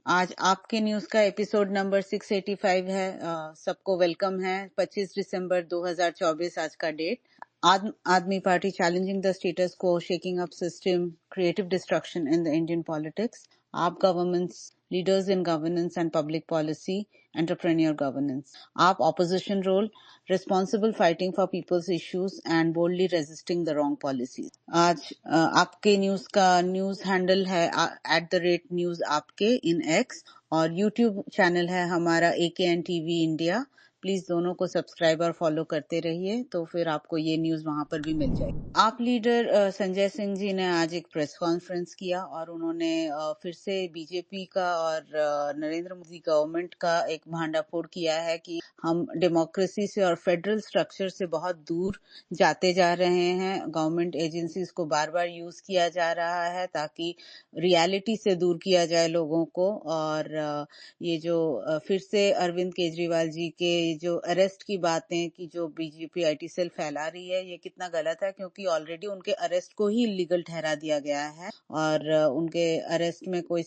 आज आपके न्यूज का एपिसोड नंबर 685 है। सबको वेलकम है। 25 दिसंबर 2024 आज का date. Aadmi party challenging the status quo, shaking up system, creative destruction in the Indian politics, AAP governments, leaders in governance and public policy, entrepreneur governance, AAP opposition role, responsible fighting for peoples issues and boldly resisting the wrong policies. आज आपके news का news handle है @news आपके in X, और YouTube channel है हमारा AKN TV India. Please दोनों को सब्सक्राइब और फॉलो करते रहिए, तो फिर आपको ये न्यूज वहां पर भी मिल जाएगी। आप लीडर संजय सिंह जी ने आज एक प्रेस कॉन्फ्रेंस किया और उन्होंने फिर से बीजेपी का और नरेंद्र मोदी गवर्नमेंट का एक भांडाफोड़ किया है कि हम डेमोक्रेसी से और फेडरल स्ट्रक्चर से बहुत दूर जाते जा रहे हैं। गवर्नमेंट एजेंसीज को बार बार यूज किया जा रहा है ताकि रियलिटी से दूर किया जाए लोगों को। और ये जो फिर से अरविंद केजरीवाल जी के जो अरेस्ट की बातें कि जो बीजेपी IT सेल फैला रही है, ये कितना गलत है, क्योंकि ऑलरेडी उनके अरेस्ट को ही इलीगल ठहरा दिया गया है और उनके अरेस्ट में कोई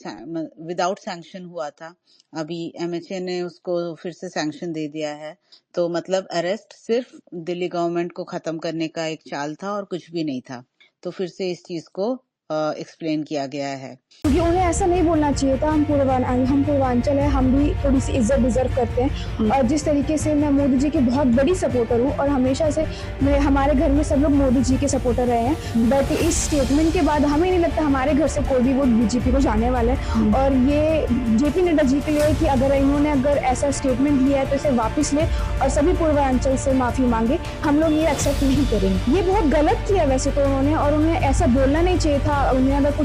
विदाउट सैंक्शन हुआ था। अभी MHA ने उसको फिर से सैंक्शन दे दिया है, तो मतलब अरेस्ट सिर्फ दिल्ली गवर्नमेंट को खत्म करने का एक चाल था और कुछ भी नहीं था। तो फिर से इस चीज को एक्सप्लेन किया गया है क्योंकि उन्हें ऐसा नहीं बोलना चाहिए था। हम पूर्वांचल है, हम भी थोड़ी सी इज्जत डिजर्व करते हैं। और जिस तरीके से मैं मोदी जी की बहुत बड़ी सपोर्टर हूँ और हमेशा से हमारे घर में सब लोग मोदी जी के सपोर्टर रहे हैं, बट इस स्टेटमेंट के बाद हमें नहीं लगता हमारे घर से कोई भी वोट BJP को जाने वाला है। और ये JP नड्डा जी के लिए कि अगर ऐसा स्टेटमेंट लिया है तो इसे वापस ले और सभी पूर्वांचल से माफी मांगे। हम लोग ये एक्सेप्ट नहीं करेंगे। ये बहुत गलत किया वैसे तो उन्होंने, और उन्हें ऐसा बोलना नहीं चाहिए था। उन्होंने अगर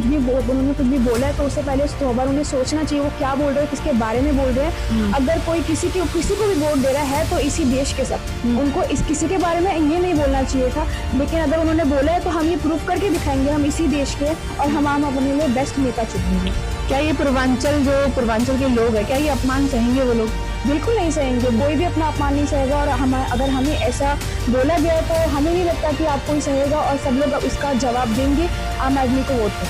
उन्होंने कुछ भी बोला है तो उससे पहले 100 बार उन्हें सोचना चाहिए वो क्या बोल रहे हैं, किसके बारे में बोल रहे हैं। अगर कोई किसी को भी वोट दे रहा है तो इसी देश के सब उनको किसी के बारे में ये नहीं बोलना चाहिए था। लेकिन अगर उन्होंने बोला है तो हम ये प्रूफ करके दिखाएंगे हम इसी देश के, और हम अपने लिए बेस्ट नेता चुनेंगे। क्या ये पूर्वांचल के लोग हैं, क्या ये अपमान सहेंगे वो लोग? बिल्कुल नहीं सहेंगे, कोई भी अपना अपमान नहीं सहेगा। और अगर हमें ऐसा बोला गया तो हमें नहीं लगता कि आप कोई सहेगा, और सब लोग उसका जवाब देंगे आम आदमी को वोट कर।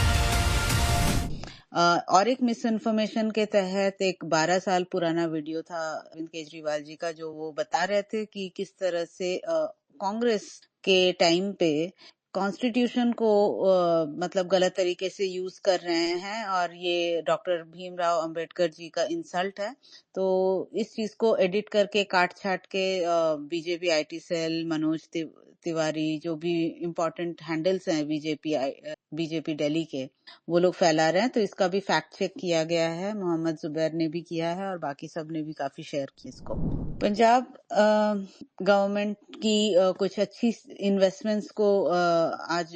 और एक मिस इन्फॉर्मेशन के तहत एक 12 साल पुराना वीडियो था अरविंद केजरीवाल जी का, जो वो बता रहे थे कि किस तरह से कांग्रेस के टाइम पे कॉन्स्टिट्यूशन को मतलब गलत तरीके से यूज कर रहे हैं और ये डॉक्टर भीमराव अंबेडकर जी का इंसल्ट है। तो इस चीज को एडिट करके काट छाट के BJP IT cell, Manoj Tiwari, जो भी इम्पोर्टेंट हैंडल्स हैं बीजेपी दिल्ली के, वो लोग फैला रहे हैं। तो इसका भी फैक्ट चेक किया गया है, मोहम्मद जुबैर ने भी किया है और बाकी सब ने भी काफी शेयर किया इसको। पंजाब गवर्नमेंट की कुछ अच्छी इन्वेस्टमेंट्स को आज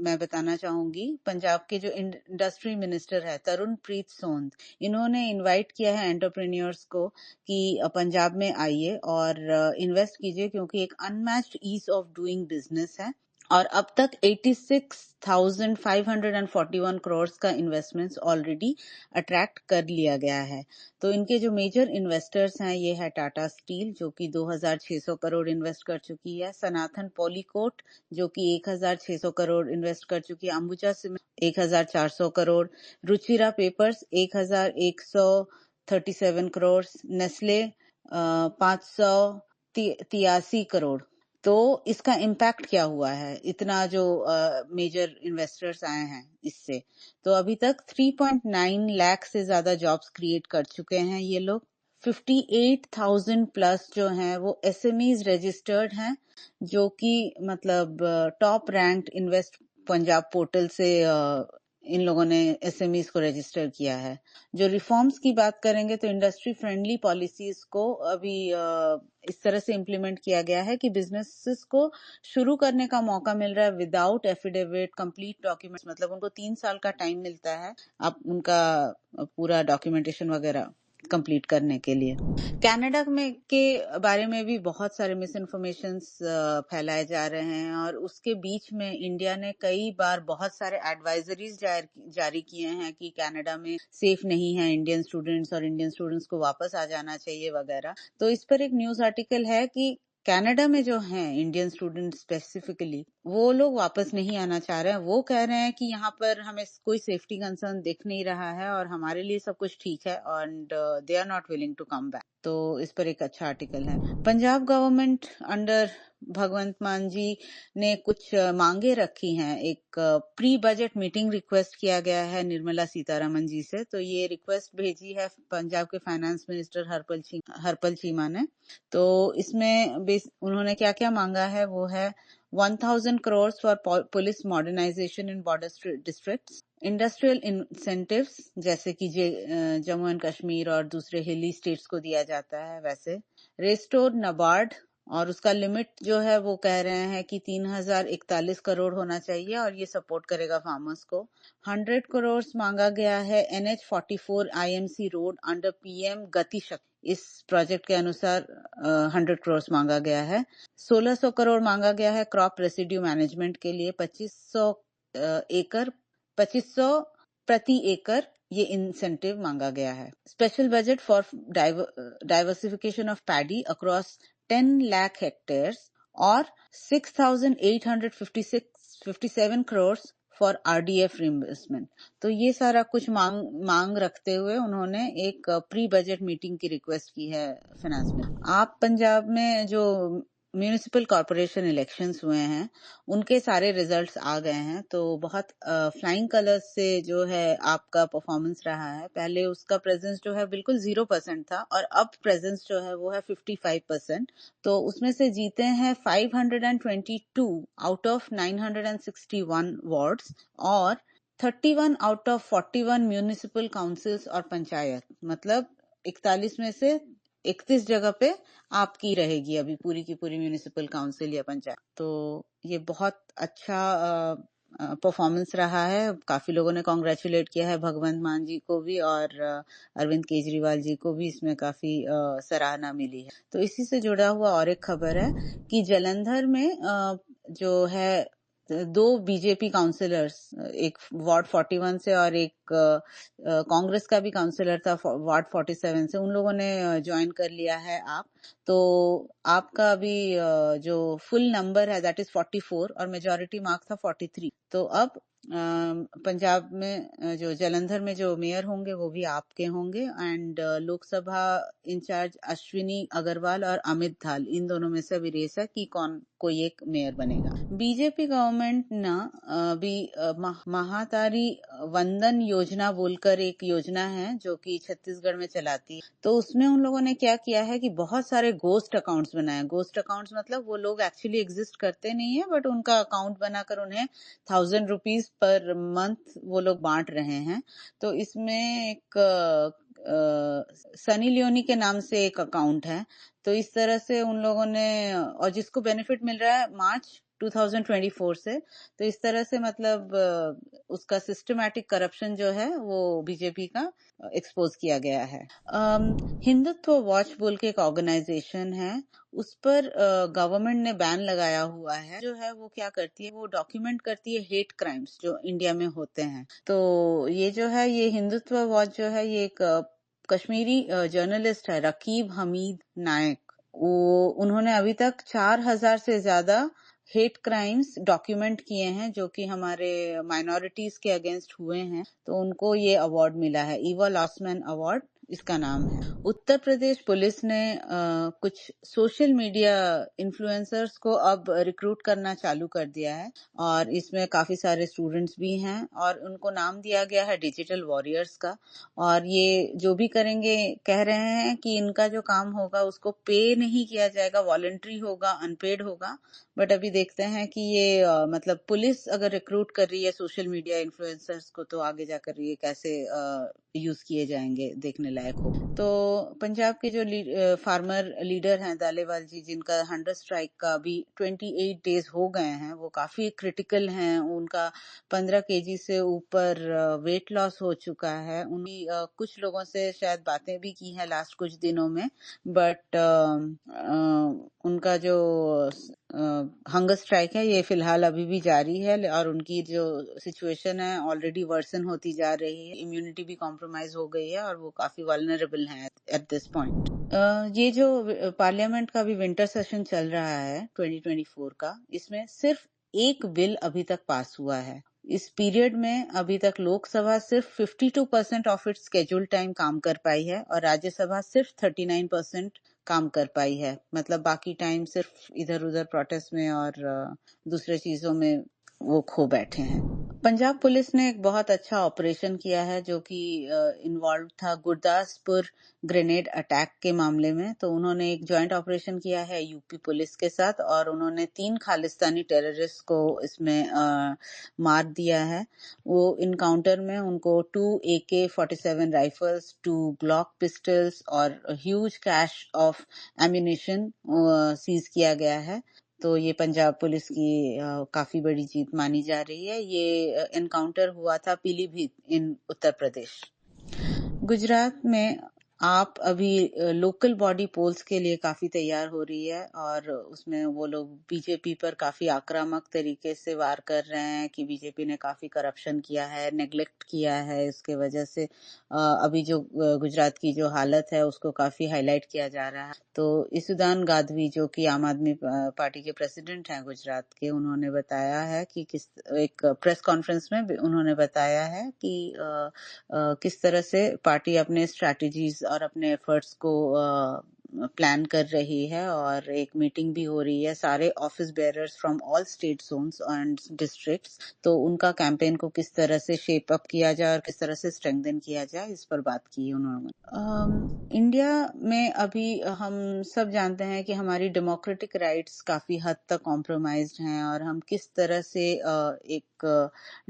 मैं बताना चाहूंगी। पंजाब के जो इंडस्ट्री मिनिस्टर है तरुण प्रीत सोंद, इन्होंने इनवाइट किया है एंटरप्रेन्योर्स को कि पंजाब में आइए और इन्वेस्ट कीजिए, क्योंकि एक unmatched ease of doing business है। और अब तक 86,541 करोड़ का इन्वेस्टमेंट्स ऑलरेडी अट्रैक्ट कर लिया गया है। तो इनके जो मेजर इन्वेस्टर्स हैं ये है टाटा स्टील, जो कि 2,600 करोड़ इन्वेस्ट कर चुकी है, सनातन पॉलीकोट जो कि 1,600 करोड़ इन्वेस्ट कर चुकी है, Ambuja cement 1,400 crore, Ruchira papers 1,137 crore, Nestle 583 crore. तो इसका इम्पैक्ट क्या हुआ है, इतना जो मेजर इन्वेस्टर्स आए हैं इससे, तो अभी तक 3.9 लाख से ज्यादा जॉब्स क्रिएट कर चुके हैं ये लोग। 58,000 प्लस जो हैं वो SMEs रजिस्टर्ड हैं, जो कि मतलब top ranked invest Punjab portal से इन लोगों ने SMEs को रजिस्टर किया है। जो रिफॉर्म्स की बात करेंगे तो इंडस्ट्री फ्रेंडली पॉलिसीज को अभी इस तरह से इम्प्लीमेंट किया गया है कि बिजनेसेस को शुरू करने का मौका मिल रहा है विदाउट एफिडेविट, कंप्लीट डॉक्यूमेंट्स, मतलब उनको 3 साल का टाइम मिलता है अब उनका पूरा डॉक्यूमेंटेशन वगैरह कंप्लीट करने के लिए। कनाडा में के बारे में भी बहुत सारे मिस इन्फॉर्मेशन फैलाए जा रहे हैं और उसके बीच में इंडिया ने कई बार बहुत सारे एडवाइजरीज जारी किए हैं कि कनाडा में सेफ नहीं है इंडियन स्टूडेंट्स और इंडियन स्टूडेंट्स को वापस आ जाना चाहिए वगैरह। तो इस पर एक न्यूज आर्टिकल है कि कनाडा में जो हैं इंडियन स्टूडेंट स्पेसिफिकली, वो लोग वापस नहीं आना चाह रहे हैं। वो कह रहे हैं कि यहाँ पर हमें कोई सेफ्टी कंसर्न दिख नहीं रहा है और हमारे लिए सब कुछ ठीक है and they are not willing to come back. तो इस पर एक अच्छा आर्टिकल है। पंजाब गवर्नमेंट अंडर भगवंत मान जी ने कुछ मांगे रखी हैं। एक प्री बजट मीटिंग रिक्वेस्ट किया गया है निर्मला सीतारमन जी से। तो ये रिक्वेस्ट भेजी है पंजाब के फाइनेंस मिनिस्टर हरपल चीमा ने। तो इसमें उन्होंने क्या क्या मांगा है, वो है 1000 crores for police modernization in border districts, industrial incentives जैसे कि जम्मू एंड कश्मीर और दूसरे हिली स्टेट्स को दिया जाता है वैसे, रेस्टोर नाबार्ड और उसका लिमिट जो है वो कह रहे हैं कि 3041 करोड़ होना चाहिए और ये सपोर्ट करेगा फार्मर्स को। 100 करोड़ मांगा गया है NH44 IMC road under PM गति शक्ति, इस प्रोजेक्ट के अनुसार 100 करोड़ मांगा गया है। 1600 करोड़ मांगा गया है क्रॉप रेसिड्यू मैनेजमेंट के लिए। 2500 प्रति एकड़ ये इंसेंटिव मांगा गया है। Special budget for diversification of paddy across 10 lakh hectares और 6,857 करोड़ फॉर RDF रिइंबर्समेंट। तो ये सारा कुछ मांग रखते हुए उन्होंने एक प्री बजट मीटिंग की रिक्वेस्ट की है फाइनेंस में। आप पंजाब में जो म्यूनिसिपल कॉर्पोरेशन इलेक्शंस हुए हैं उनके सारे रिजल्ट्स आ गए हैं। तो बहुत फ्लाइंग कलर्स से जो है आपका परफॉर्मेंस रहा है। पहले उसका प्रेजेंस जो है बिल्कुल 0% था और अब प्रेजेंस जो है वो है 55%। तो उसमें से जीते हैं 522 आउट ऑफ 961 वार्ड्स और 31 आउट ऑफ 41 म्यूनिसिपल काउंसिल्स और पंचायत, मतलब 41 में से 31 जगह पे आपकी रहेगी अभी पूरी की पूरी म्यूनिसिपल काउंसिल या पंचायत। तो ये बहुत अच्छा परफॉर्मेंस रहा है। काफी लोगों ने कॉन्ग्रेचुलेट किया है भगवंत मान जी को भी और अरविंद केजरीवाल जी को भी इसमें काफी सराहना मिली है। तो इसी से जुड़ा हुआ और एक खबर है कि जालंधर में जो है 2 बीजेपी काउंसिलर्स, एक वार्ड 41 से और एक कांग्रेस का भी काउंसिलर था वार्ड 47 से, उन लोगों ने ज्वाइन कर लिया है आप। तो आपका अभी जो फुल नंबर है दैट इज 44 और मेजॉरिटी मार्क था 43। तो अब पंजाब में जो जालंधर में जो मेयर होंगे वो भी आपके होंगे एंड लोकसभा इंचार्ज अश्विनी अग्रवाल और अमित धाल, इन दोनों में से अभी रेस है कि कौन कोई एक मेयर बनेगा। बीजेपी गवर्नमेंट ना अभी महातारी वंदन योजना बोलकर एक योजना है जो कि छत्तीसगढ़ में चलाती है। तो उसमें उन लोगों ने क्या किया है कि बहुत सारे गोस्ट अकाउंट्स बनाए। गोस्ट अकाउंट्स मतलब वो लोग एक्चुअली एग्जिस्ट करते नहीं है बट उनका अकाउंट बनाकर उन्हें 1000 रुपीज पर मंथ वो लोग बांट रहे हैं। तो इसमें एक सनी लियोनी के नाम से एक अकाउंट है। तो इस तरह से उन लोगों ने, और जिसको बेनिफिट मिल रहा है मार्च 2024 से, तो इस तरह से मतलब उसका सिस्टमैटिक करप्शन जो है वो बीजेपी का एक्सपोज किया गया है। हिंदुत्व वॉच बोल के एक ऑर्गेनाइजेशन है, उस पर गवर्नमेंट ने बैन लगाया हुआ है। जो है वो क्या करती है, वो डॉक्यूमेंट करती है हेट क्राइम्स जो इंडिया में होते हैं। तो ये जो है ये हिंदुत्व वॉच जो है ये एक कश्मीरी जर्नलिस्ट है रकीब हमीद नायक। वो उन्होंने अभी तक 4000 से ज्यादा हेट क्राइम्स डॉक्यूमेंट किए हैं जो कि हमारे माइनॉरिटीज के अगेंस्ट हुए हैं। तो उनको ये अवार्ड मिला है, ईवा लॉसमैन अवार्ड इसका नाम है। उत्तर प्रदेश पुलिस ने कुछ सोशल मीडिया इन्फ्लुएंसर्स को अब रिक्रूट करना चालू कर दिया है और इसमें काफी सारे स्टूडेंट्स भी हैं और उनको नाम दिया गया है डिजिटल वॉरियर्स का। और ये जो भी करेंगे कह रहे हैं कि इनका जो काम होगा उसको पे नहीं किया जाएगा, वॉलंटरी होगा, अनपेड होगा। बट अभी देखते हैं कि ये मतलब पुलिस अगर रिक्रूट कर रही है सोशल मीडिया इन्फ्लुएंसर्स को तो आगे जाकर ये कैसे यूज किए जाएंगे देखने लायक हो। तो पंजाब के जो फार्मर लीडर हैं दालेवाल जी, जिनका 100 स्ट्राइक का अभी 28 डेज हो गए हैं, वो काफी क्रिटिकल हैं। उनका 15 kg से ऊपर वेट लॉस हो चुका है। उन्हीं कुछ लोगों से शायद बातें भी की हैं लास्ट कुछ दिनों में, बट उनका जो हंगर स्ट्राइक है ये फिलहाल अभी भी जारी है और उनकी जो सिचुएशन है ऑलरेडी वर्सन होती जा रही है। इम्यूनिटी भी कॉम्प्रोमाइज हो गई है और वो काफी वल्नरेबल हैं एट दिस पॉइंट। ये जो पार्लियामेंट का भी विंटर सेशन चल रहा है 2024 का, इसमें सिर्फ एक बिल अभी तक पास हुआ है। इस पीरियड में अभी तक लोकसभा सिर्फ 52% ऑफ इट्स स्केड्यूल टाइम काम कर पाई है और राज्यसभा सिर्फ 39% काम कर पाई है। मतलब बाकी टाइम सिर्फ इधर उधर प्रोटेस्ट में और दूसरे चीजों में वो खो बैठे हैं। पंजाब पुलिस ने एक बहुत अच्छा ऑपरेशन किया है जो कि इन्वॉल्व था गुरदासपुर ग्रेनेड अटैक के मामले में। तो उन्होंने एक जॉइंट ऑपरेशन किया है यूपी पुलिस के साथ और उन्होंने 3 खालिस्तानी टेररिस्ट को इसमें मार दिया है। वो इनकाउंटर में उनको 2 AK-47 राइफल्स, 2 ग्लॉक पिस्टल्स और huge cash of ammunition seize किया गया है। तो ये पंजाब पुलिस की काफी बड़ी जीत मानी जा रही है। ये एनकाउंटर हुआ था पीलीभीत इन उत्तर प्रदेश। गुजरात में आप अभी लोकल बॉडी पोल्स के लिए काफी तैयार हो रही है और उसमें वो लोग बीजेपी पर काफी आक्रामक तरीके से वार कर रहे हैं कि बीजेपी ने काफी करप्शन किया है, नेग्लेक्ट किया है। इसके वजह से अभी जो गुजरात की जो हालत है उसको काफी हाईलाइट किया जा रहा है। तो इसुदान गादवी जो कि आम आदमी पार्टी के प्रेसिडेंट हैं गुजरात के, उन्होंने बताया है कि एक प्रेस कॉन्फ्रेंस में उन्होंने बताया है कि किस तरह से पार्टी अपने स्ट्रैटेजीज और अपने एफर्ट्स को प्लान कर रही है और एक मीटिंग भी हो रही है सारे office bearers from all state zones and districts. तो उनका कैंपेन को किस तरह से शेप अप किया जाए और किस तरह से स्ट्रेंथन किया जाए इस पर बात की उन्होंने। इंडिया में अभी हम सब जानते हैं कि हमारी डेमोक्रेटिक राइट्स काफी हद तक कॉम्प्रोमाइज्ड हैं और हम किस तरह से एक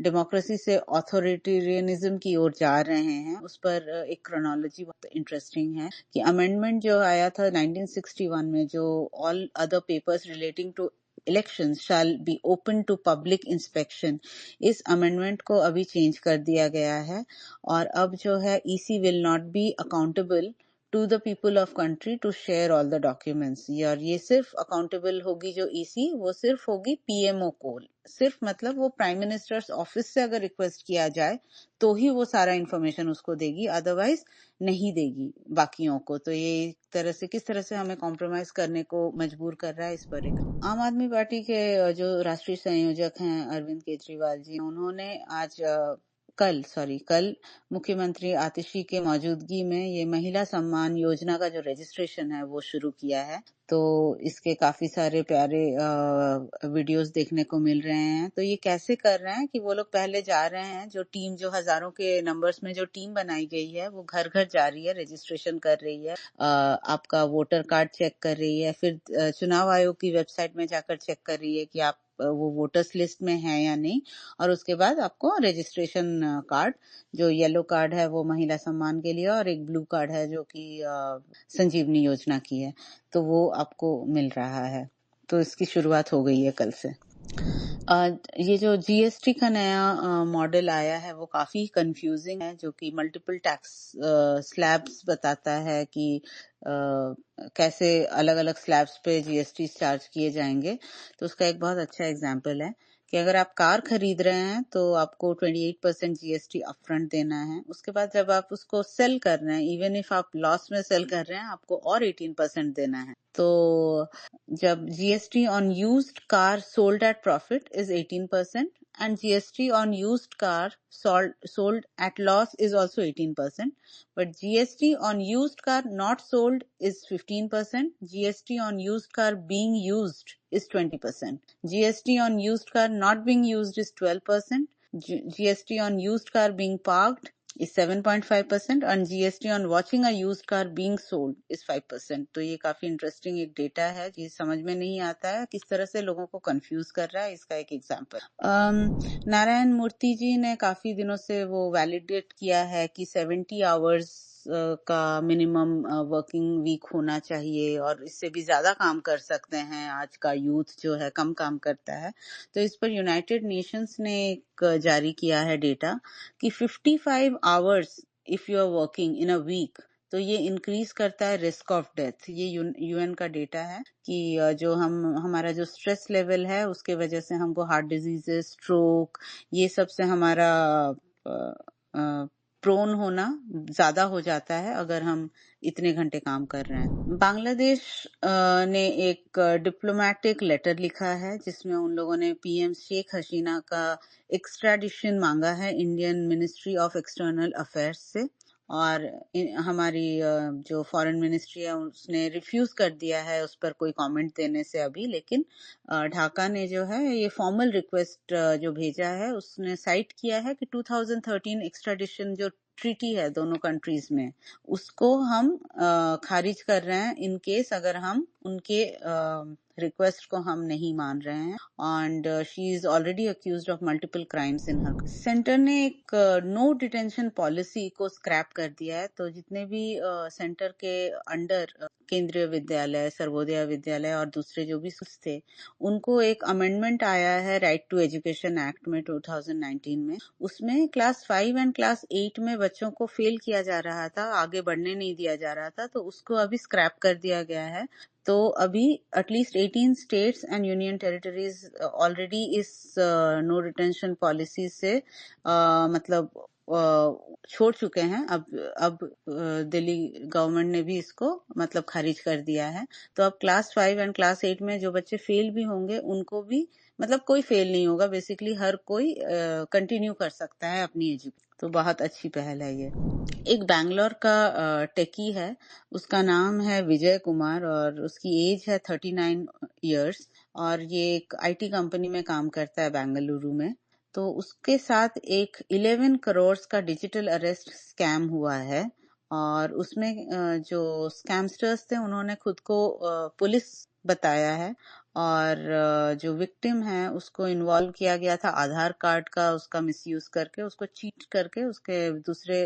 डेमोक्रेसी से ऑथोरिटेरियनिज्म की ओर जा रहे हैं। उस पर एक क्रोनोलॉजी बहुत इंटरेस्टिंग है कि अमेंडमेंट जो आया था 1961 में, जो all other papers relating to elections shall be open to public inspection, इस अमेंडमेंट को अभी चेंज कर दिया गया है और अब जो है EC will not be accountable to the people of country to share all the documents। और ये सिर्फ अकाउंटेबल होगी जो EC, वो सिर्फ होगी PMO को। सिर्फ मतलब वो प्राइम मिनिस्टर्स ऑफिस से अगर रिक्वेस्ट किया जाए तो ही वो सारा इन्फॉर्मेशन उसको देगी, अदरवाइज नहीं देगी बाकियों को। तो ये एक तरह से किस तरह से हमें कॉम्प्रोमाइज करने को मजबूर कर रहा है, इस पर एक आम आदमी पार्टी के जो राष्ट्रीय संयोजक हैं अरविंद केजरीवाल जी, उन्होंने आज कल मुख्यमंत्री आतिशी के मौजूदगी में ये महिला सम्मान योजना का जो रजिस्ट्रेशन है वो शुरू किया है। तो इसके काफी सारे प्यारे वीडियोस देखने को मिल रहे हैं। तो ये कैसे कर रहे हैं कि वो लोग पहले जा रहे हैं, जो टीम जो हजारों के नंबर्स में जो टीम बनाई गई है वो घर घर जा रही है, रजिस्ट्रेशन कर रही है, आपका वोटर कार्ड चेक कर रही है, फिर चुनाव आयोग की वेबसाइट में जाकर चेक कर रही है कि आप वो वोटर्स लिस्ट में है या नहीं, और उसके बाद आपको रजिस्ट्रेशन कार्ड, जो येलो कार्ड है वो महिला सम्मान के लिए और एक ब्लू कार्ड है जो कि संजीवनी योजना की है, तो वो आपको मिल रहा है। तो इसकी शुरुआत हो गई है कल से। ये जो जीएसटी का नया मॉडल आया है वो काफी कंफ्यूजिंग है, जो कि मल्टीपल टैक्स स्लैब्स बताता है कि कैसे अलग अलग स्लैब्स पे जीएसटी चार्ज किए जाएंगे। तो उसका एक बहुत अच्छा एग्जांपल है कि अगर आप कार खरीद रहे हैं तो आपको 28% जीएसटी अपफ्रंट देना है। उसके बाद जब आप उसको सेल कर रहे हैं, इवन इफ आप लॉस में सेल कर रहे हैं, आपको और 18% देना है। तो जब GST on used car sold at profit is 18% and GST on used car sold at loss is also 18%, but GST on used car not sold is 15%, GST on used car being used is 20%, GST on used car not being used is 12%, GST on used car being parked is 7.5% and GST on watching a used car being sold is 5%। तो ये काफी interesting एक data है कि समझ में नहीं आता है किस तरह से लोगों को कंफ्यूज कर रहा है। इसका एक एग्जांपल नारायण मूर्ति जी ने काफी दिनों से वो वैलिडेट किया है कि 70 आवर्स का मिनिमम वर्किंग वीक होना चाहिए और इससे भी ज्यादा काम कर सकते हैं। आज का यूथ जो है कम काम करता है। तो इस पर यूनाइटेड नेशंस ने एक जारी किया है डेटा कि 55 hours if you are working in a week, तो ये इंक्रीज करता है रिस्क ऑफ डेथ। ये यूएन का डेटा है कि जो हमारा जो स्ट्रेस लेवल है उसके वजह से हमको हार्ट डिजीजेस, स्ट्रोक, ये सब से हमारा प्रोन होना ज्यादा हो जाता है अगर हम इतने घंटे काम कर रहे हैं। बांग्लादेश ने एक डिप्लोमेटिक लेटर लिखा है जिसमें उन लोगों ने पीएम शेख हसीना का एक्स्ट्राडिशन मांगा है Indian ministry of external affairs से, और हमारी जो फॉरेन मिनिस्ट्री है उसने रिफ्यूज कर दिया है उस पर कोई कमेंट देने से अभी। लेकिन ढाका ने जो है ये फॉर्मल रिक्वेस्ट जो भेजा है उसने साइट किया है कि 2013 एक्स्ट्राडिशन जो ट्रीटी है दोनों कंट्रीज में उसको हम खारिज कर रहे हैं इन केस अगर हम उनके रिक्वेस्ट को हम नहीं मान रहे हैं। And she is already accused of multiple crimes in her. Centre ने एक नो डिटेंशन पॉलिसी को स्क्रैप कर दिया है, तो जितने भी सेंटर के अंडर केंद्रीय विद्यालय, सर्वोदय विद्यालय और दूसरे जो भी थे उनको एक अमेंडमेंट आया है राइट टू एजुकेशन एक्ट में 2019 में। उसमें क्लास 5 एंड क्लास 8 में बच्चों को फेल किया जा रहा था, आगे बढ़ने नहीं दिया जा रहा था, तो उसको अभी स्क्रैप कर दिया गया है। तो अभी at least 18 states and union territories already इस नो डिटेंशन पॉलिसी से मतलब छोड़ चुके हैं। अब दिल्ली गवर्नमेंट ने भी इसको मतलब खारिज कर दिया है। तो अब क्लास 5 एंड क्लास 8 में जो बच्चे फेल भी होंगे उनको भी मतलब कोई फेल नहीं होगा, बेसिकली हर कोई कंटिन्यू कर सकता है अपनी एजुकेशन। तो बहुत अच्छी पहल है ये। एक बैंगलोर का टेकी है, उसका नाम है विजय कुमार और उसकी एज है 39 इयर्स और ये एक आईटी कंपनी में काम करता है बेंगलुरु में। तो उसके साथ एक 11 करोड़ का डिजिटल अरेस्ट स्कैम हुआ है और उसमें जो स्कैमस्टर्स थे उन्होंने खुद को पुलिस बताया है और जो विक्टिम है उसको इन्वॉल्व किया गया था आधार कार्ड का उसका मिसयूज करके, उसको चीट करके उसके दूसरे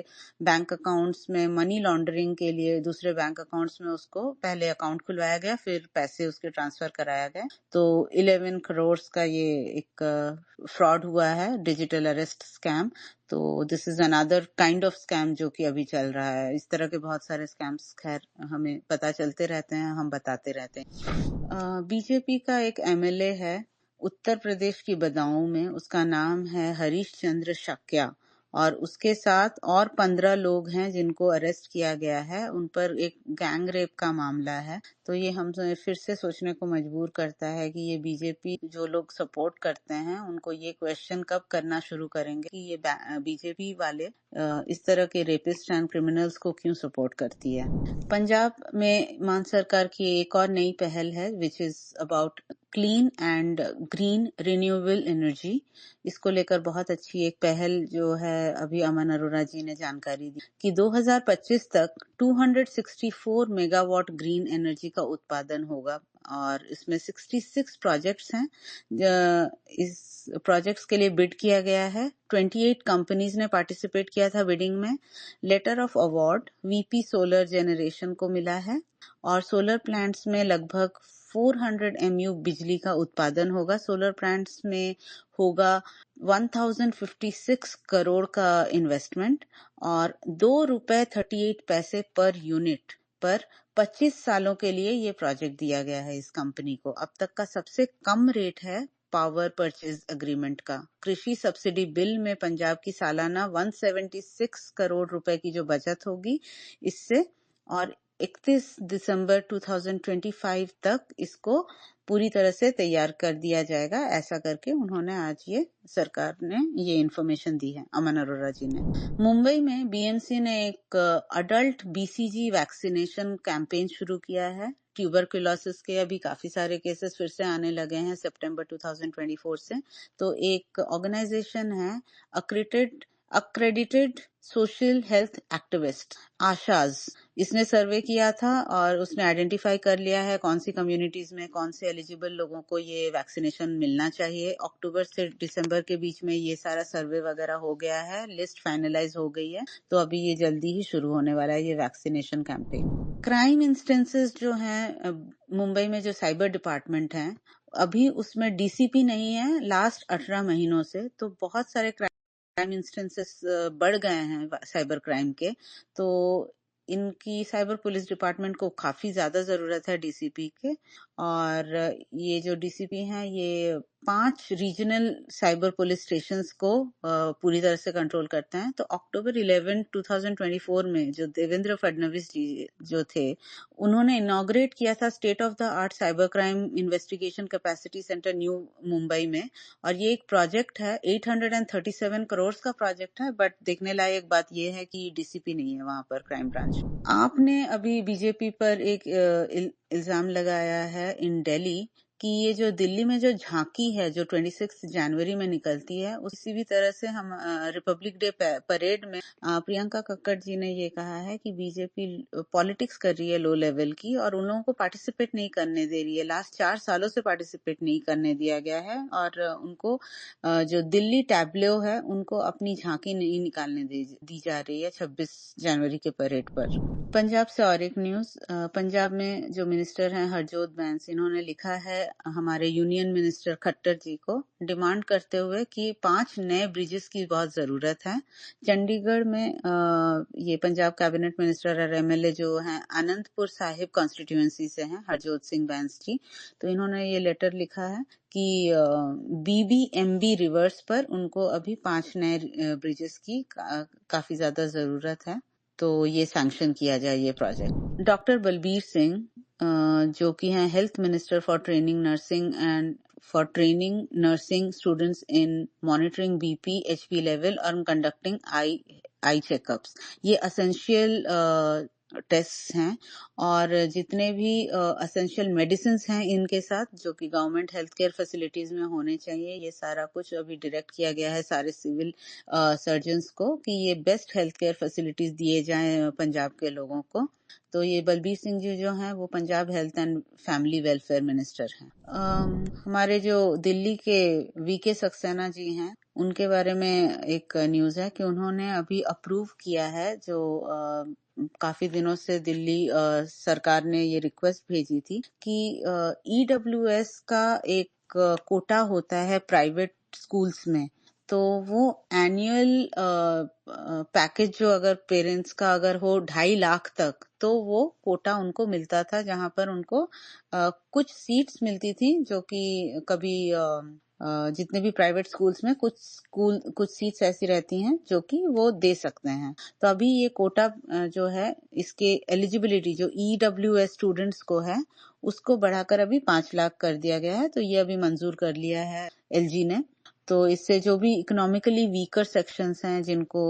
बैंक अकाउंट्स में मनी लॉन्ड्रिंग के लिए दूसरे बैंक अकाउंट्स में उसको पहले अकाउंट खुलवाया गया, फिर पैसे उसके ट्रांसफर कराया गया। तो 11 करोड़ का ये एक फ्रॉड हुआ है, डिजिटल अरेस्ट स्कैम। तो this is another kind of scam जो कि अभी चल रहा है। इस तरह के बहुत सारे स्कैम्स खैर हमें पता चलते रहते हैं, हम बताते रहते हैं। बीजेपी का एक एमएलए है उत्तर प्रदेश की बदाऊं में, उसका नाम है हरीश चंद्र शक्या और उसके साथ और 15 लोग हैं जिनको अरेस्ट किया गया है। उन पर एक गैंग रेप का मामला है। तो ये हम फिर से सोचने को मजबूर करता है कि ये बीजेपी जो लोग सपोर्ट करते हैं उनको ये क्वेश्चन कब करना शुरू करेंगे कि ये बीजेपी वाले इस तरह के रेपिस्ट एंड क्रिमिनल्स को क्यों सपोर्ट करती है। पंजाब में मान सरकार की एक और नई पहल है which is about clean and green renewable energy. इसको लेकर बहुत अच्छी एक पहल जो है अभी अमन अरोड़ा जी ने जानकारी दी कि 2025 तक 264 मेगावाट ग्रीन एनर्जी का उत्पादन होगा और इसमें 66 प्रोजेक्ट्स हैं। इस प्रोजेक्ट्स के लिए बिड किया गया है। 28 कंपनीज ने पार्टिसिपेट किया था बिडिंग में। Letter of award VP solar generation को मिला है और सोलर प्लांट्स में लगभग 400 MU बिजली का उत्पादन होगा। सोलर प्लांट्स में होगा 1056 करोड़ का इन्वेस्टमेंट और ₹2.38 पर यूनिट पर 25 सालों के लिए ये प्रोजेक्ट दिया गया है इस कंपनी को। अब तक का सबसे कम रेट है पावर परचेज अग्रीमेंट का। कृषि सब्सिडी बिल में पंजाब की सालाना 176 करोड़ रुपए की जो बचत होगी इससे, और 31 दिसंबर 2025 तक इसको पूरी तरह से तैयार कर दिया जाएगा। ऐसा करके उन्होंने आज ये सरकार ने ये इन्फॉर्मेशन दी है अमन अरोड़ा जी ने। मुंबई में बीएमसी ने एक अडल्ट बीसीजी वैक्सीनेशन कैंपेन शुरू किया है। ट्यूबरकुलोसिस के अभी काफी सारे केसेस फिर से आने लगे हैं सितंबर 2024 से। तो एक ऑर्गेनाइजेशन है accredited social health activist Asha's, इसने सर्वे किया था और उसने आइडेंटिफाई कर लिया है कौन सी कम्युनिटीज में कौन से एलिजिबल लोगों को ये वैक्सीनेशन मिलना चाहिए। अक्टूबर से दिसंबर के बीच में ये सारा सर्वे वगैरह हो गया है, लिस्ट फाइनलाइज हो गई है। तो अभी ये जल्दी ही शुरू होने वाला है ये वैक्सीनेशन कैंपेन। क्राइम इंस्टेंसेस जो हैं मुंबई में, जो साइबर डिपार्टमेंट है अभी उसमें डीसीपी नहीं है लास्ट 18 महीनों से। तो बहुत सारे क्राइम इंस्टेंसेस बढ़ गए हैं साइबर क्राइम के। तो इनकी साइबर पुलिस डिपार्टमेंट को काफी ज्यादा जरूरत है डीसीपी के। और ये जो डीसीपी हैं ये 5 रीजनल साइबर पुलिस स्टेशंस को पूरी तरह से कंट्रोल करते हैं। तो अक्टूबर 11, 2024 में जो देवेंद्र फडणवीस जी जो थे, उन्होंने इनॉग्रेट किया था state of the art cyber crime investigation capacity centre new Mumbai में। और ये एक प्रोजेक्ट है, 837 करोड़ का प्रोजेक्ट है। बट देखने लायक बात ये है कि डीसीपी नहीं है वहां पर, क्राइम ब्रांच। आपने अभी बीजेपी पर एक इल्जाम लगाया है इन दिल्ली कि ये जो दिल्ली में जो झांकी है जो 26 जनवरी में निकलती है, उसी भी तरह से हम रिपब्लिक डे परेड में प्रियंका कक्कड़ जी ने ये कहा है कि बीजेपी पॉलिटिक्स कर रही है लो लेवल की और उन लोगों को पार्टिसिपेट नहीं करने दे रही है। लास्ट 4 सालों से पार्टिसिपेट नहीं करने दिया गया है और उनको जो दिल्ली टैब्लो है उनको अपनी झांकी नहीं निकालने दी जा रही है 26 जनवरी के परेड पर। पंजाब से और एक न्यूज, पंजाब में जो मिनिस्टर हैं हरजोत बैंस, इन्होंने लिखा है हमारे यूनियन मिनिस्टर खट्टर जी को डिमांड करते हुए कि 5 नए ब्रिजेस की बहुत जरूरत है। चंडीगढ़ में ये पंजाब कैबिनेट मिनिस्टर और एमएलए जो हैं आनंदपुर साहिब कॉन्स्टिट्यूएंसी से हैं हरजोत सिंह बैंस जी, तो इन्होंने ये लेटर लिखा है कि बीबीएमबी रिवर्स पर उनको अभी 5 नए ब्रिजेस की काफी ज्यादा जरूरत है, तो ये सैंक्शन किया जाए ये प्रोजेक्ट। डॉक्टर बलबीर सिंह जो कि हैं health minister for training nursing and for training nursing students in monitoring BP HP level और कंडक्टिंग आई चेकअप्स, ये असेंशियल टेस्ट हैं और जितने भी असेंशियल मेडिसिन हैं इनके साथ जो कि गवर्नमेंट हेल्थ केयर फैसिलिटीज में होने चाहिए, ये सारा कुछ अभी डायरेक्ट किया गया है सारे सिविल सर्जन्स को कि ये बेस्ट हेल्थ केयर फैसिलिटीज दिए जाएं पंजाब के लोगों को। तो ये बलबीर सिंह जी जो हैं वो Punjab health and family welfare minister हैं। हमारे जो दिल्ली के वीके सक्सेना जी हैं उनके बारे में एक न्यूज है कि उन्होंने अभी अप्रूव किया है जो काफी दिनों से दिल्ली सरकार ने ये रिक्वेस्ट भेजी थी कि ईडब्ल्यूएस का एक कोटा होता है प्राइवेट स्कूल्स में, तो वो एनुअल पैकेज जो अगर पेरेंट्स का अगर हो 2.5 लाख तक, तो वो कोटा उनको मिलता था जहां पर उनको कुछ सीट्स मिलती थी जो कि कभी जितने भी प्राइवेट स्कूल्स में कुछ सीट्स ऐसी रहती हैं जो कि वो दे सकते हैं। तो अभी ये कोटा जो है इसके एलिजिबिलिटी जो ईडब्ल्यूएस स्टूडेंट्स को है उसको बढ़ाकर अभी 5 लाख कर दिया गया है, तो ये अभी मंजूर कर लिया है एलजी ने। तो इससे जो भी इकोनॉमिकली वीकर सेक्शंस हैं जिनको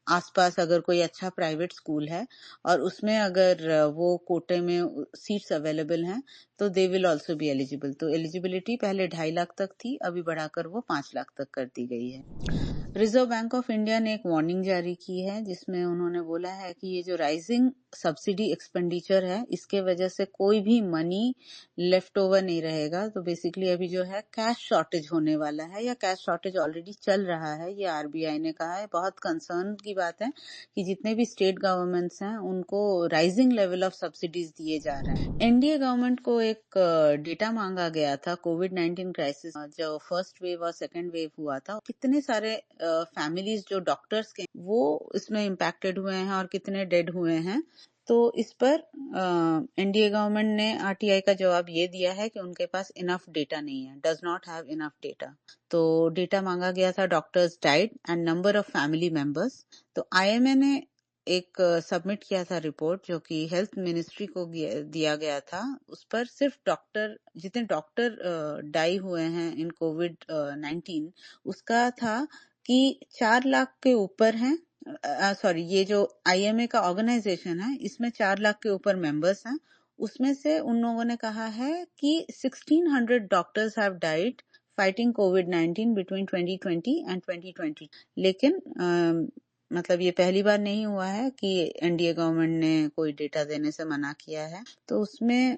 आसपास अगर कोई अच्छा प्राइवेट स्कूल है और उसमें अगर वो कोटे में सीट्स अवेलेबल हैं तो they will also be eligible. तो एलिजिबिलिटी पहले 2.5 लाख तक थी, अभी बढ़ाकर वो 5 लाख तक कर दी गई है। रिजर्व बैंक ऑफ इंडिया ने एक वार्निंग जारी की है जिसमें उन्होंने बोला है कि ये जो राइजिंग सब्सिडी एक्सपेंडिचर है इसके वजह से कोई भी मनी लेफ्ट ओवर नहीं रहेगा। तो बेसिकली अभी जो है कैश शॉर्टेज होने वाला है या कैश शॉर्टेज ऑलरेडी चल रहा है, ये आरबीआई ने कहा है। बहुत कंसर्न की बात है कि जितने भी स्टेट गवर्नमेंट्स हैं उनको राइजिंग लेवल ऑफ सब्सिडीज दिए जा रहे हैं। एनडीए गवर्नमेंट को एक डेटा मांगा गया था कोविड-19 क्राइसिस जो फर्स्ट वेव और सेकेंड वेव हुआ था, कितने सारे फैमिलीज जो डॉक्टर्स के वो इसमें इम्पैक्टेड हुए हैं और कितने डेड हुए हैं। तो इस पर एनडीए गवर्नमेंट ने आरटीआई का जवाब ये दिया है कि उनके पास इनफ डेटा नहीं है, does not have enough data. तो डेटा मांगा गया था doctors died and number of family members. तो आईएमए ने एक सबमिट किया था रिपोर्ट जो कि हेल्थ मिनिस्ट्री को दिया गया था। उस पर सिर्फ जितने डॉक्टर डाई हुए हैं इन कोविड-19 उसका था कि 4 लाख के ऊपर हैं। सॉरी, ये जो आईएमए का ऑर्गेनाइजेशन है इसमें 4 लाख के ऊपर मेंबर्स हैं। उसमें से उन लोगों ने कहा है कि 1600 doctors have died fighting covid between 2020 and 2020। लेकिन मतलब ये पहली बार नहीं हुआ है कि एनडीए गवर्नमेंट ने कोई डेटा देने से मना किया है। तो उसमें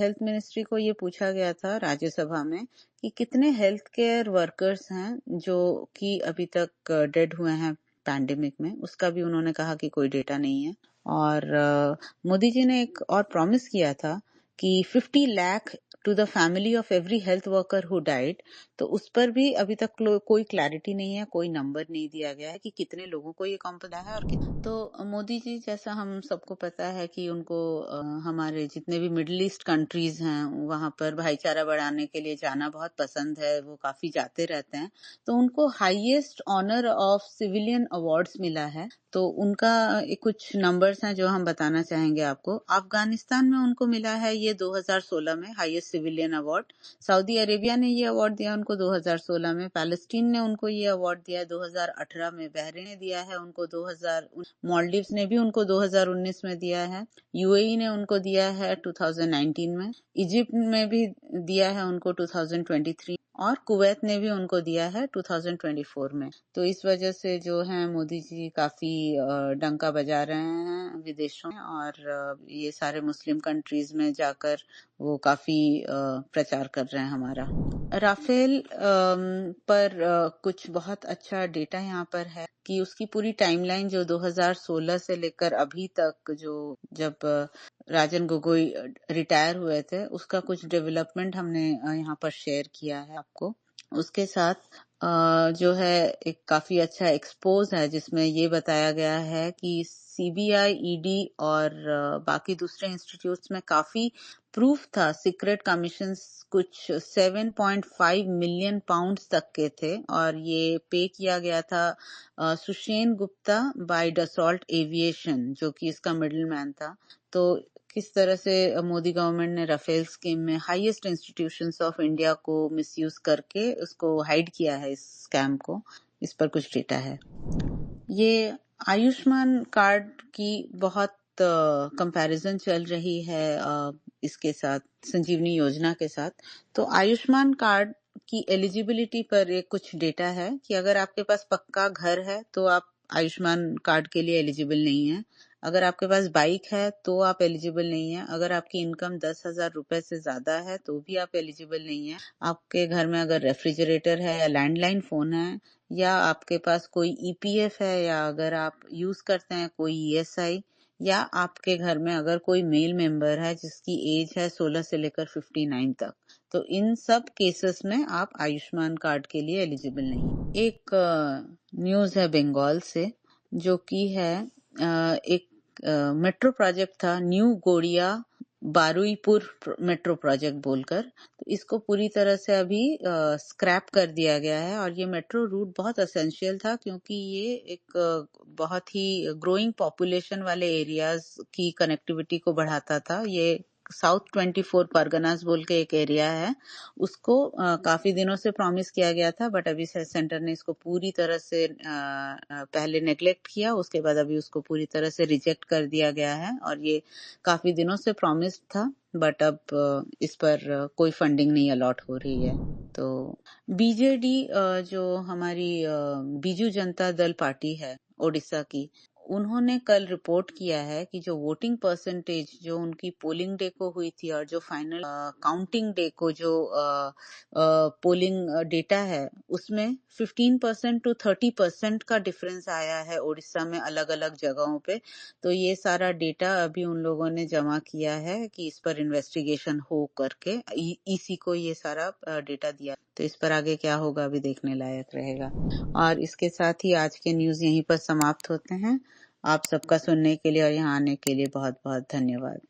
हेल्थ मिनिस्ट्री को ये पूछा गया था राज्यसभा में कि कितने हेल्थ केयर वर्कर्स हैं जो कि अभी तक डेड हुए हैं पैंडेमिक में, उसका भी उन्होंने कहा कि कोई डेटा नहीं है। और मोदी जी ने एक और प्रॉमिस किया था कि 50 lakh to the family of every health worker who died, तो उस पर भी अभी तक कोई क्लैरिटी नहीं है, कोई नंबर नहीं दिया गया है कि कितने लोगों को ये कॉम्पला है। और तो मोदी जी, जैसा हम सबको पता है कि उनको हमारे जितने भी मिडिल ईस्ट कंट्रीज हैं वहां पर भाईचारा बढ़ाने के लिए जाना बहुत पसंद है, वो काफी जाते रहते हैं। तो उनको highest honour of civilian awards मिला है। तो उनका कुछ नंबर्स हैं जो हम बताना चाहेंगे आपको। अफगानिस्तान में उनको मिला है ये 2016 में highest civilian award. Saudi Arabia ने ये अवार्ड दिया उनको 2016 में। पैलेस्टीन ने उनको ये अवार्ड दिया है 2018 में। बहरीन ने दिया है उनको 2000। मालदीव्स ने भी उनको 2019 में दिया है। यूएई ने उनको दिया है 2019 में। इजिप्ट में भी दिया है उनको 2023, और कुवैत ने भी उनको दिया है 2024 में। तो इस वजह से जो है मोदी जी काफी डंका बजा रहे हैं विदेशों में, और ये सारे मुस्लिम कंट्रीज में जाकर वो काफी प्रचार कर रहे हैं हमारा। राफेल पर कुछ बहुत अच्छा डेटा यहाँ पर है कि उसकी पूरी टाइमलाइन जो 2016 से लेकर अभी तक, जो जब राजन गोगोई रिटायर हुए थे, उसका कुछ डेवलपमेंट हमने यहाँ पर शेयर किया है आपको। उसके साथ जो है एक काफी अच्छा एक्सपोज है जिसमें ये बताया गया है कि सीबीआई, ईडी और बाकी दूसरे इंस्टीट्यूट्स में काफी प्रूफ था। सीक्रेट कमीशंस कुछ 7.5 मिलियन पाउंड्स तक के थे, और ये पे किया गया था Sushen Gupta by Dassault Aviation, जो कि इसका मिडिल मैन था। तो किस तरह से मोदी गवर्नमेंट ने राफेल स्कीम में हाईएस्ट इंस्टीट्यूशंस ऑफ इंडिया को मिसयूज करके उसको हाइड किया है, इस स्कैम को, इस पर कुछ डेटा है। ये आयुष्मान कार्ड की बहुत कंपैरिजन चल रही है इसके साथ, संजीवनी योजना के साथ। तो आयुष्मान कार्ड की एलिजिबिलिटी पर एक कुछ डेटा है कि अगर आपके पास पक्का घर है तो आप आयुष्मान कार्ड के लिए एलिजिबल नहीं है। अगर आपके पास बाइक है तो आप एलिजिबल नहीं है। अगर आपकी इनकम 10,000 रुपए से ज्यादा है तो भी आप एलिजिबल नहीं है। आपके घर में अगर रेफ्रिजरेटर है या लैंडलाइन फोन है, या आपके पास कोई ईपीएफ है, या अगर आप यूज करते हैं कोई ईएसआई, या आपके घर में अगर कोई मेल मेंबर है जिसकी एज है 16 से लेकर 59 तक, तो इन सब केसेस में आप आयुष्मान कार्ड के लिए एलिजिबल नहीं। एक न्यूज है बंगाल से, जो कि है एक मेट्रो प्रोजेक्ट था, न्यू गोड़िया बारुईपुर मेट्रो प्रोजेक्ट बोलकर। तो इसको पूरी तरह से अभी स्क्रैप कर दिया गया है। और ये मेट्रो रूट बहुत एसेंशियल था, क्योंकि ये एक बहुत ही ग्रोइंग पॉपुलेशन वाले एरियाज की कनेक्टिविटी को बढ़ाता था। ये साउथ 24 परगनास बोल के एक एरिया है, उसको काफी दिनों से प्रॉमिस किया गया था, बट अभी सेंटर ने इसको पूरी तरह से पहले नेग्लेक्ट किया, उसके बाद अभी उसको पूरी तरह से रिजेक्ट कर दिया गया है। और ये काफी दिनों से प्रॉमिस था, बट अब इस पर कोई फंडिंग नहीं अलॉट हो रही है। तो बीजेडी, जो हमारी बीजू जनता दल पार्टी है ओडिशा की, उन्होंने कल रिपोर्ट किया है कि जो वोटिंग परसेंटेज जो उनकी पोलिंग डे को हुई थी, और जो फाइनल काउंटिंग डे को जो पोलिंग डेटा है, उसमें 15% to 30% का डिफरेंस आया है उड़ीसा में अलग अलग जगहों पे। तो ये सारा डेटा अभी उन लोगों ने जमा किया है कि इस पर इन्वेस्टिगेशन हो करके ईसी को ये सारा डेटा दिया। तो इस पर आगे क्या होगा अभी देखने लायक रहेगा। और इसके साथ ही आज के न्यूज यहीं पर समाप्त होते हैं। आप सबका सुनने के लिए और यहाँ आने के लिए बहुत बहुत धन्यवाद।